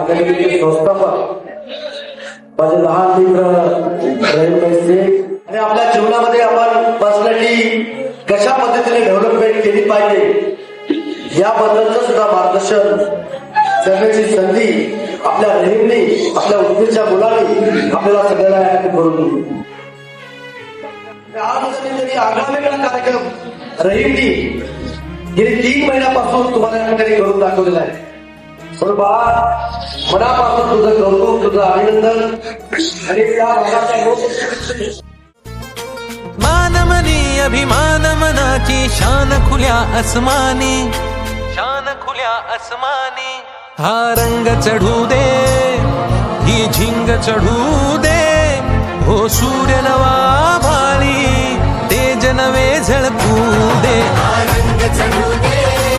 बांधलेले संस्थापक माझे लहान मित्र आणि आपल्या जीवनामध्ये आपण पर्सनॅलिटी कशा पद्धतीने डेव्हलपमेंट केली पाहिजे याबद्दलचं सुद्धा मार्गदर्शन करण्याची संधी आपल्या रहीमने आपल्या उद्देशाच्या मुलांनी आपल्याला सगळ्याला करून दिली. आज तरी आगळा वेगळा कार्यक्रम रहीमनी गेली 3 महिन्यापासून तुम्हाला या ठिकाणी करून दाखवलेला आहे. म्हणून बाळा मनापासून तुझं कौतुक तुझं अभिनंदन आणि त्या भागाच्या मानमनी अभिमान मनाची शान खुल्या आसमानी, शान खुल्या आसमानी. हा रंग चढू दे, ही झिंग चढू दे, हो सूर्य नवा भाळी तेज नवे झळकू दे. हा रंग चढू दे.